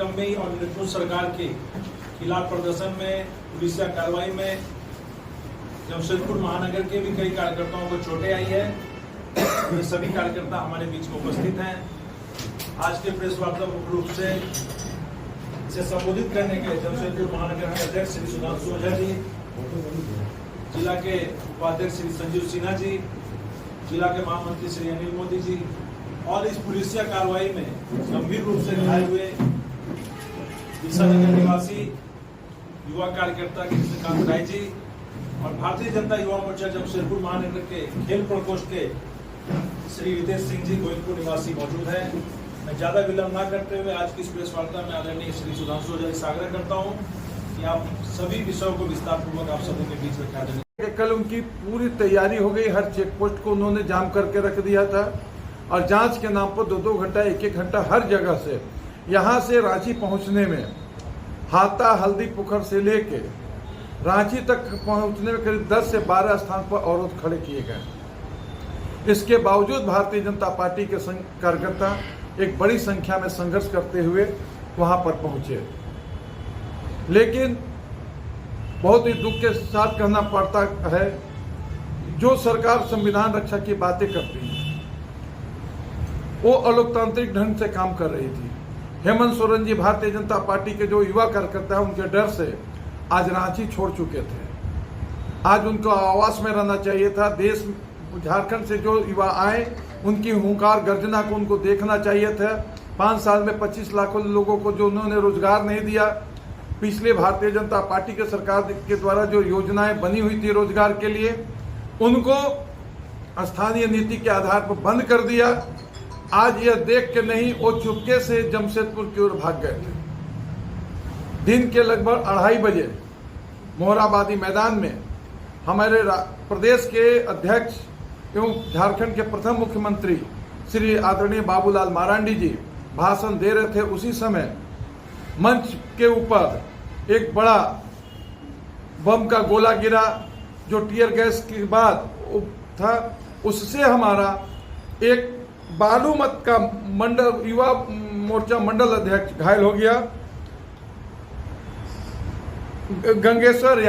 निकम्मी और निर्दोष सरकार के खिलाफ प्रदर्शन में पुलिस कार्रवाई में जमशेदपुर महानगर के भी कई कार्यकर्ताओं को चोटें आई है। ये सभी कार्यकर्ता हमारे बीच में उपस्थित हैं। आज के प्रेस वार्ता मुख्य रूप से इसे संबोधित करने के लिए जमशेदपुर महानगर के अध्यक्ष श्री सुधांशु ओझा जी, जिला के उपाध्यक्ष श्री संजीव सिन्हा जी, जिला के महामंत्री श्री अनिल मोदी जी और इस पुलिसिया कार्रवाई में गंभीर रूप से घायल हुए दिशानगर निवासी युवा कार्यकर्ता कृष्णकांत राय जी और भारतीय जनता युवा मोर्चा जमशेदपुर महानगर के खेल प्रकोष्ठ के श्री रितेश सिंह जी गोविंदपुर निवासी मौजूद हैं। मैं ज्यादा विलंब न करते हुए आज की इस प्रेस वार्ता में आदरणीय श्री सुधांशु ओझा से आग्रह करता हूं कि आप सभी विषयों को विस्तार पूर्वक आप सभी के बीच रखा दें। कल उनकी पूरी तैयारी हो गई, हर चेक पोस्ट को उन्होंने जाम करके रख दिया था और जांच के नाम पर 2-2 घंटा 1-1 घंटा हर जगह से यहां से रांची पहुंचने में हाता हल्दी पुखर से लेके रांची तक पहुंचने में करीब 10 से 12 स्थान पर अवरोध खड़े किए गए। इसके बावजूद भारतीय जनता पार्टी के कार्यकर्ता एक बड़ी संख्या में संघर्ष करते हुए वहां पर पहुंचे, लेकिन बहुत ही दुख के साथ कहना पड़ता है जो सरकार संविधान रक्षा की बातें करती है वो अलोकतांत्रिक ढंग से काम कर रही थी। हेमंत सोरेन जी भारतीय जनता पार्टी के जो युवा कार्यकर्ता है उनके डर से आज रांची छोड़ चुके थे। आज उनको आवास में रहना चाहिए था। देश झारखंड से जो युवा आए उनकी हुंकार गर्जना को उनको देखना चाहिए था। 5 साल में 25 लाख लोगों को जो उन्होंने रोजगार नहीं दिया, पिछले भारतीय जनता पार्टी के सरकार के द्वारा जो योजनाएं बनी हुई थी रोजगार के लिए उनको स्थानीय नीति के आधार पर बंद कर दिया। आज यह देख के नहीं, वो चुपके से जमशेदपुर की ओर भाग गए थे। दिन के लगभग 2:30 बजे मोहराबादी मैदान में हमारे प्रदेश के अध्यक्ष एवं झारखंड के प्रथम मुख्यमंत्री श्री आदरणीय बाबूलाल मरांडी जी भाषण दे रहे थे। उसी समय मंच के ऊपर एक बड़ा बम का गोला गिरा जो टीयर गैस के बाद था। उससे हमारा एक बालूमत का मंडल युवा मोर्चा मंडल अध्यक्ष घायल हो गया, गंगेश्वर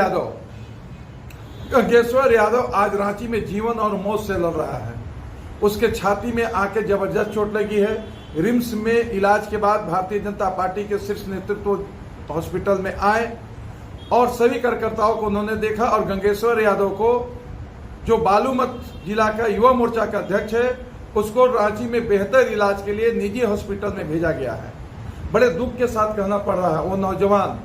यादव आज रांची में जीवन और मौत से लड़ रहा है। उसके छाती में आके जबरदस्त चोट लगी है। रिम्स में इलाज के बाद भारतीय जनता पार्टी के शीर्ष नेतृत्व हॉस्पिटल में आए और सभी कार्यकर्ताओं को उन्होंने देखा और गंगेश्वर यादव को जो बालूमत जिला का युवा मोर्चा का अध्यक्ष है उसको रांची में बेहतर इलाज के लिए निजी हॉस्पिटल में भेजा गया है। बड़े दुख के साथ कहना पड़ रहा है वो नौजवान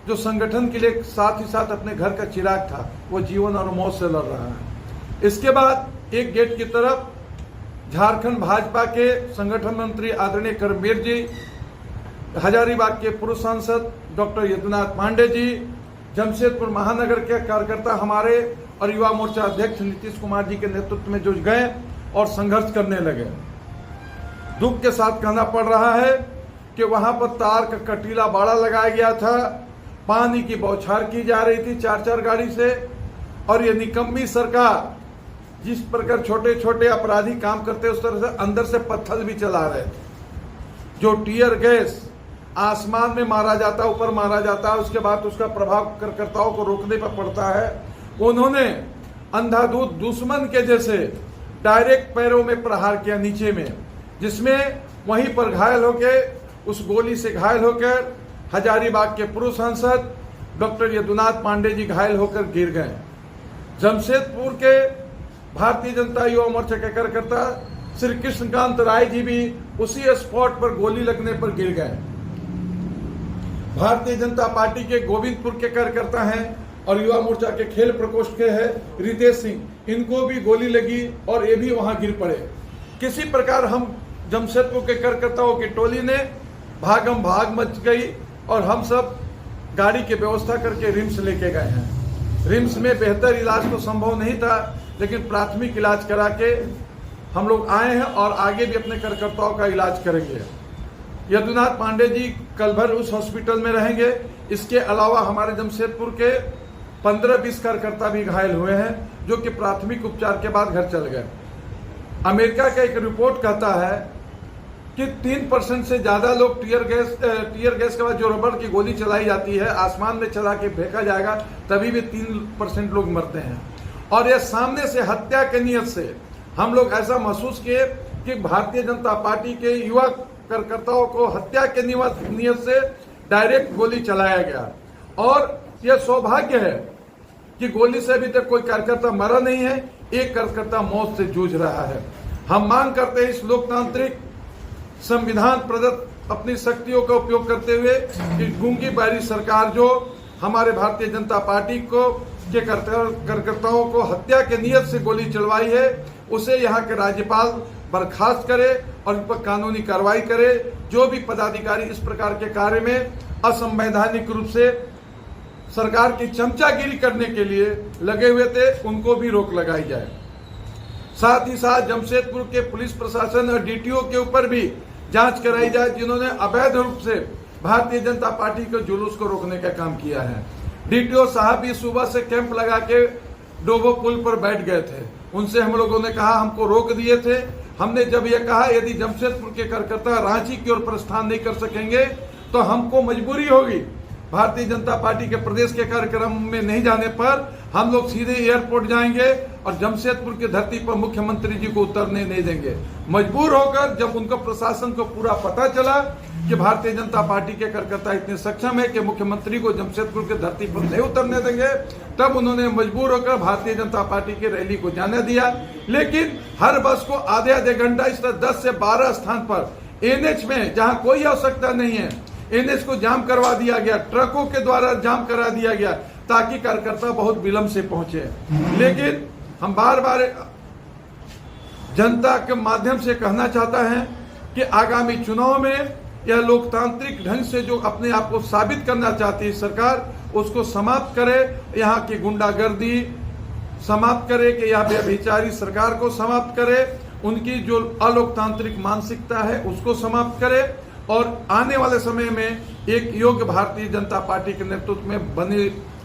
जो संगठन के लिए साथ ही साथ अपने घर का चिराग था वो जीवन और मौत से लड़ रहा है। इसके बाद एक गेट की तरफ झारखंड भाजपा के संगठन मंत्री आदरणीय करमवीर जी, हजारीबाग के पूर्व सांसद डॉक्टर यदुनाथ पांडे जी, जमशेदपुर महानगर के कार्यकर्ता हमारे और युवा मोर्चा अध्यक्ष नीतीश कुमार जी के नेतृत्व में जुट गए और संघर्ष करने लगे। दुख के साथ कहना पड़ रहा है कि वहां पर तार का कटीला बाड़ा लगाया गया था, पानी की बौछार की जा रही थी 4-4 गाड़ी से और ये निकम्मी सरकार जिस प्रकार छोटे छोटे अपराधी काम करते उस तरह से अंदर से पत्थर भी चला रहे थे। जो टीयर गैस आसमान में मारा जाता है, ऊपर मारा जाता है, उसके बाद उसका प्रभाव कार्यकर्ताओं को रोकने पर पड़ता है। उन्होंने अंधाधुंध दुश्मन के जैसे डायरेक्ट पैरों में प्रहार किया नीचे में, जिसमें वहीं पर घायल होकर उस गोली से घायल होकर हजारीबाग के पूर्व सांसद डॉक्टर यदुनाथ पांडे जी घायल होकर गिर गए। जमशेदपुर के भारतीय जनता युवा मोर्चा के कार्यकर्ता श्री कृष्णकांत राय जी भी उसी स्पॉट पर गोली लगने पर गिर गए। भारतीय जनता पार्टी के गोविंदपुर के कार्यकर्ता हैं और युवा मोर्चा के खेल प्रकोष्ठ के हैं रितेश सिंह, इनको भी गोली लगी और ये भी वहां गिर पड़े। किसी प्रकार हम जमशेदपुर के कार्यकर्ताओं की टोली ने भागम भाग मच गई और हम सब गाड़ी की व्यवस्था करके रिम्स लेके गए हैं। रिम्स में बेहतर इलाज तो संभव नहीं था, लेकिन प्राथमिक इलाज करा के हम लोग आए हैं और आगे भी अपने कार्यकर्ताओं का इलाज करेंगे। यदुनाथ पांडे जी कल भर उस हॉस्पिटल में रहेंगे। इसके अलावा हमारे जमशेदपुर के 15-20 कार्यकर्ता भी घायल हुए हैं, जो कि प्राथमिक उपचार के बाद घर चले गए। अमेरिका का एक रिपोर्ट कहता है कि 3% से ज्यादा लोग टीयर गैस के बाद जो रबड़ की गोली चलाई जाती है आसमान में चला के फेंका जाएगा तभी भी 3% लोग मरते हैं। और ये सामने से हत्या के नियत से हम लोग ऐसा महसूस किए कि भारतीय जनता पार्टी के युवा कार्यकर्ताओं को हत्या के नियत से डायरेक्ट गोली चलाया गया। और यह सौभाग्य है कि गोली से अभी तक कोई कार्यकर्ता मरा नहीं है, एक कार्यकर्ता मौत से जूझ रहा है। हम मांग करते हैं इस लोकतांत्रिक संविधान प्रदत्त अपनी शक्तियों का उपयोग करते हुए कि गूंगी बारी सरकार जो हमारे भारतीय जनता पार्टी को के कार्यकर्ताओं को हत्या के नियत से गोली चलवाई है, उसे यहाँ के राज्यपाल बर्खास्त करे और इन पर कानूनी कार्रवाई करे। जो भी पदाधिकारी इस प्रकार के कार्य में असंवैधानिक रूप से सरकार की चमचागिरी करने के लिए लगे हुए थे, उनको भी रोक लगाई जाए। साथ ही साथ जमशेदपुर के पुलिस प्रशासन और डीटीओ के ऊपर भी जांच कराई जाए, जिन्होंने अवैध रूप से भारतीय जनता पार्टी के जुलूस को रोकने का काम किया है। डीटीओ साहब भी सुबह से कैंप लगा के डोबो पुल पर बैठ गए थे। उनसे हम लोगों ने कहा, हमको रोक दिए थे। हमने जब यह कहा यदि जमशेदपुर के कार्यकर्ता रांची की ओर प्रस्थान नहीं कर सकेंगे तो हमको मजबूरी होगी भारतीय जनता पार्टी के प्रदेश के कार्यक्रम में नहीं जाने पर हम लोग सीधे एयरपोर्ट जाएंगे और जमशेदपुर की धरती पर मुख्यमंत्री जी को उतरने नहीं देंगे। मजबूर होकर जब उनको प्रशासन को पूरा पता चला कि भारतीय जनता पार्टी के कार्यकर्ता इतने सक्षम है कि मुख्यमंत्री को जमशेदपुर की धरती पर नहीं उतरने देंगे, तब उन्होंने मजबूर होकर भारतीय जनता पार्टी की रैली को जाने दिया। लेकिन हर बस को आधे आधे घंटा इस तरह 10 से 12 स्थान पर एनएच में जहां कोई आवश्यकता नहीं है एनएच को जाम करवा दिया गया, ट्रकों के द्वारा जाम करा दिया गया ताकि कार्यकर्ता बहुत विलंब से पहुंचे। लेकिन हम बार बार जनता के माध्यम से कहना चाहता है कि आगामी चुनाव में यह लोकतांत्रिक ढंग से जो अपने आप को साबित करना चाहती है सरकार, उसको समाप्त करे। यहाँ की गुंडागर्दी समाप्त करे कि यहाँ व्यभिचारी सरकार को समाप्त करे, उनकी जो अलोकतांत्रिक मानसिकता है उसको समाप्त करे और आने वाले समय में एक योग्य भारतीय जनता पार्टी के नेतृत्व में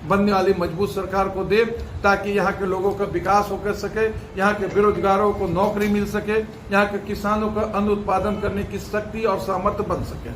बनने वाली मजबूत सरकार को दे, ताकि यहाँ के लोगों का विकास होकर सके, यहाँ के बेरोजगारों को नौकरी मिल सके, यहाँ के किसानों का अन्न उत्पादन करने की शक्ति और सामर्थ्य बन सके।